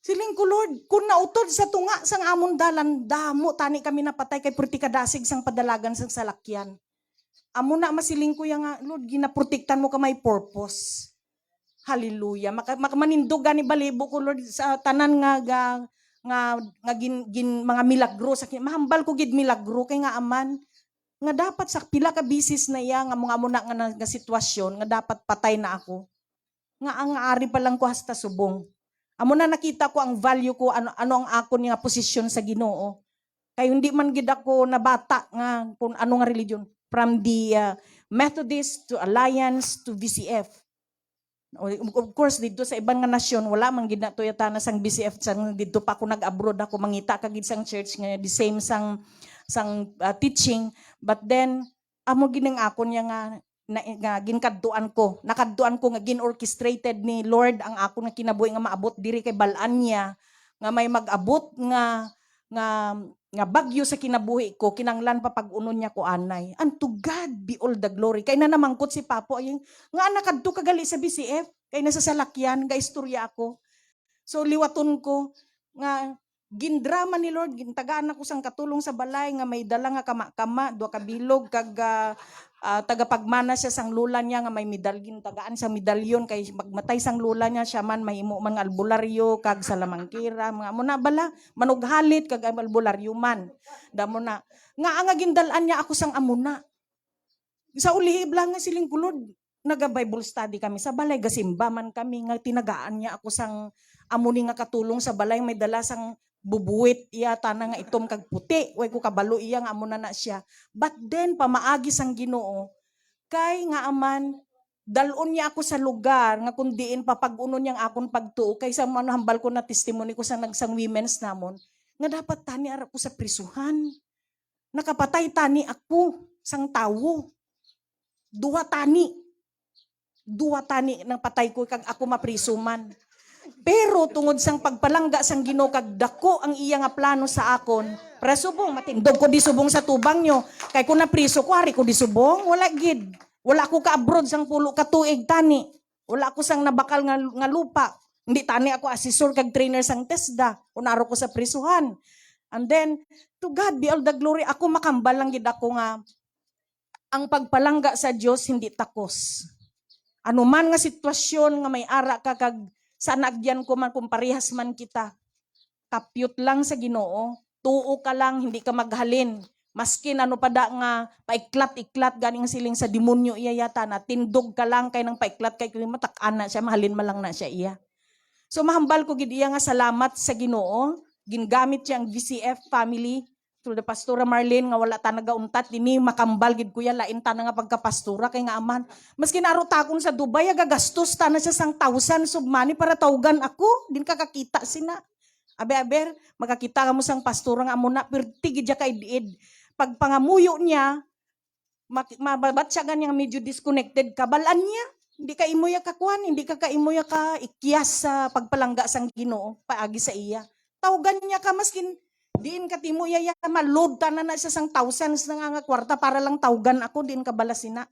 Siling ko, Lord, kung nautod sa tunga sang amon dalan, damo tani kami napatay kay perti kadasig sang padalagan sang salakyan. Amo na masiling ko nga, Lord, ginaprotektan mo ka may purpose. Hallelujah. Manindoga ni balibo ko, Lord, sa tanan nga mga milagro sa mahambal ko gid milagro kay nga aman nga dapat sa pila ka bisis na iya nga mga muna nga sitwasyon nga dapat patay na ako. Nga ang ari pa lang ko hasta subong. Amo na nakita ko ang value ko ano ang akon nga posisyon sa Ginoo. Kay hindi man gid ako nabata nga kung ano nga religion from the Methodist to Alliance to VCF. Of course dito sa ibang nga nasyon wala man gid nato yata na sang BCF sang dito pa ako nag-abroad ako mangita kagid sang church nga the same sang teaching, but then amo ginang akon nga ginkadtuan ko nakadtuan ko nga gin-orchestrated ni Lord ang ako nga kinabuhi nga maabot diri kay balaan niya nga may mag-abot nga bagyo sa kinabuhi ko, kinanglan pa pag-unon niya ko anay. And to God be all the glory. Kay na namangkot si Papo, ayun, nga nakadto kagali sa BCF, kay nasa salakyan, ga istorya ako. So liwaton ko, nga gindrama ni Lord, gintagaan ako sang katulong sa balay, nga may dala nga kama-kama, dua kabilog, kag tagapagmana siya sang lula niya, nga may medalyon, tagaan sa medalyon, kay magmatay sang lula niya, siya man may imo mga albularyo, kag salamangkira, mga muna bala, manughalit, kag albularyo man. Damo na. Nga ang gindalaan niya ako sang amuna. Sa ulihib lang nga siling kulod, naga-Bible study kami sa balay, gasimba man kami, nga tinagaan niya ako sang amuni nga katulong sa balay, may dala sang bubuwit iya tana nga itom kag puti way ko kabalo iya nga amo na siya, but then pamaagi sang Ginoo kay nga aman dalon niya ako sa lugar nga kun diin papag-unon niyang akon pagtuo kay sa manhambal ko na testimony ko sa nagsang women's namon nga dapat tani ara ko sa prisuhan, nakapatay tani ako sang tawo, duwa tani nang patay ko kag ako maprisuman. Pero tungod sang pagpalangga sang Ginoo kag dako ang iya nga plano sa akon, presubong matindog ko di subong sa tubang nyo. Kay kun na priso ko hari ko di subong, wala gid. Wala ko ka abroad sang pulo ka tuig tani. Wala ko sang nabakal nga lupa. Hindi tani ako asesor kag trainer sang TESDA. Unaro ko sa prisuhan. And then to God be all the glory. Ako makambal lang gid ako nga ang pagpalangga sa Dios hindi takos. Ano man nga sitwasyon nga may ara ka kag sa nagyan ko man kung parehas man kita. Kapyot lang sa Ginoo. Tuo ka lang, hindi ka maghalin. Maskin ano pa da nga paiklat-iklat ganing siling sa demonyo iya yata na tindog ka lang kay nang paiklat kay kung matak-an na siya, mahalin man lang na siya iya. So mahambal ko gid iya nga salamat sa Ginoo. Gingamit siya ang VCF family through the Pastora Marlene nga wala ta nagauntat dini makambal gid kuya lain ta nga pagkapastora kay nga aman maski naaro ta akong sa Dubai gagastos ta na siya sang 1,000 submani para tawgan ako din ka kakita sina aber makakita ka mo sang pastora nga amo na perti gid kay diid pag pangamuyo niya mababat siya ganyang medyo disconnected kabalan niya Hindi ka imo ya kakuan, hindi ka imo ya ka ikyas sa pagpalangga sang Ginoo paagi sa iya. Tawgan niya ka maskin diin ka timo ya malod tanan na sa sang thousands na nga kwarta para lang tawgan ako diin ka balasina.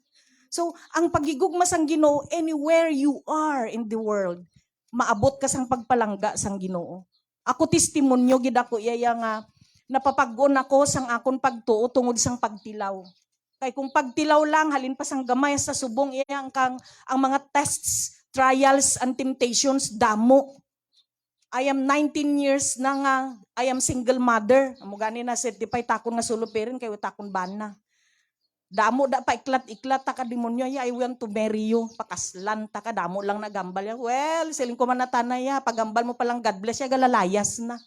So, ang pagigugma sang Ginoo anywhere you are in the world, maabot ka sang pagpalangga sang Ginoo. Ako testimonyo gid ako iya nga napapag-on ako sang akon pagtuo tungod sang pagtilaw. Kay kung pagtilaw lang, halin pa sang gamay sa subong, iya ang mga tests, trials, and temptations, damo. I am 19 years na nga, I am single mother. Amo gani na certified takon nga sulupirin, kayo takon bana. Damo da pa iklat-iklat ta ka demonyo ya, I want to marry you. Pakaslan ta ka, damo lang nagambal ya. Well, siling ko man natanay ya, pagambal mo palang God bless ya, galalayas na.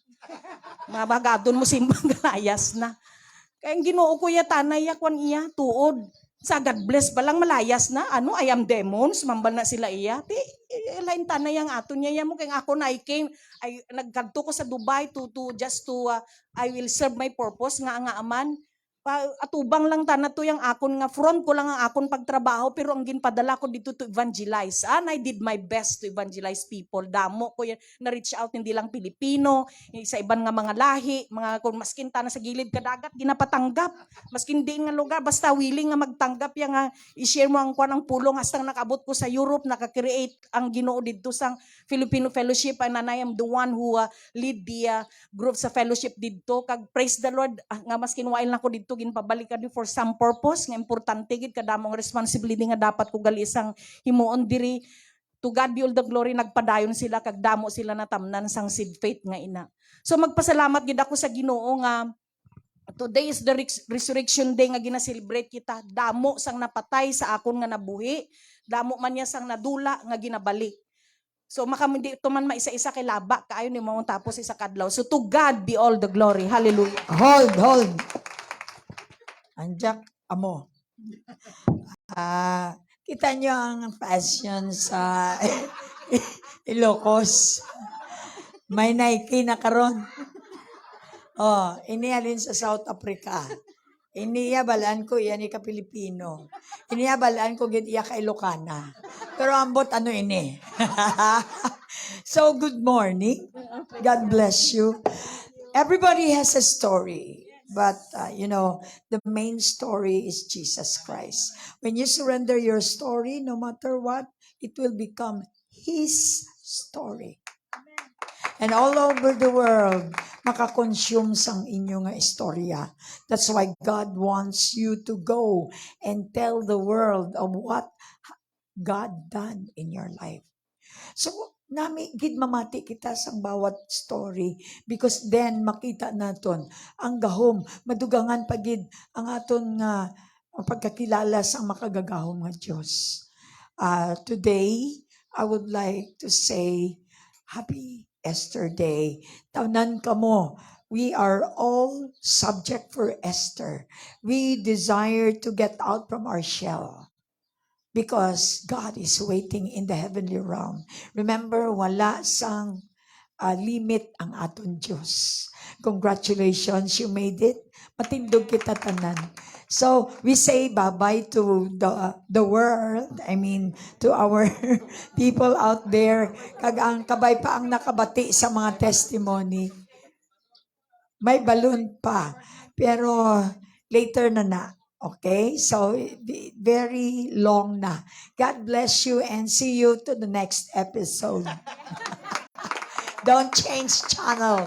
Mga bagadon mo simbang galayas na. Kaya ang Ginoo ko ya tanay ya kwan iya tuod. Sa God bless pa lang malayas na. Ano, I am demons, mambal na sila iya. Lain tanay ang ato niya mo. Kaya ako na nagkanto ko sa Dubai I will serve my purpose nga aman. Atubang lang ta na to yung akon nga front ko lang ang akon pagtrabaho pero ang ginpadala ko dito to evangelize. And I did my best to evangelize people. Damo ko yan, na-reach out hindi lang Pilipino, sa iban nga mga lahi, mga kung maskin ta na sa gilid kadagat ginapatanggap. Maskin di nga lugar basta willing nga magtanggap yang nga i-share mo ang kwan ang pulong hastang nakabot ko sa Europe, naka-create ang Ginoo dito sang Filipino Fellowship and I am the one who lead the group sa fellowship dito kag praise the Lord nga maskin wail na ko dito ginpabalik ka for some purpose nga importante gid kadamong responsibility nga dapat ko gali isang himuon diri. To God be all the glory, nagpadayon sila kag damo sila natamnan sang seed faith nga ina. So magpasalamat gid ako sa Ginoo nga today is the resurrection day nga gina-celebrate kita. Damo sang napatay sa akon nga nabuhi, damo man niya sang nadula nga ginabalik. So makamindi ito man maisa-isa kay laba kaayo ni mo tapos isa kadlaw. So to God be all the glory. Hallelujah.
Hold. Anjak amo. Kita nyo ang passion sa Ilocos. May Nike na karon. Oh, inialin sa South Africa. Iniya balaan ko iyan ka Pilipino. Iniya balaan ko gid iya ka Ilocana. Pero ambot ano ini. So good morning. God bless you. Everybody has a story. But, the main story is Jesus Christ. When you surrender your story, no matter what, it will become His story. And all over the world, makakonsume sang inyo nga istorya. That's why God wants you to go and tell the world of what God done in your life. So, nami gid mamati kita sang bawat story because then makita naton ang gahom madugangan pagid ang aton nga pagkakilala sa makagagahom nga Dios. Today I would like to say happy Esther Day. Tawnan kamo, we are all subject for Esther. We desire to get out from our shell. Because God is waiting in the heavenly realm. Remember, wala sang limit ang aton Diyos. Congratulations, you made it. Matindog kita tanan. So, we say bye-bye to the world. I mean, to our people out there. Kag ang kabay pa ang nakabati sa mga testimony. May balloon pa. Pero, later na. Okay, so very long na. God bless you and see you to the next episode. Don't change channel.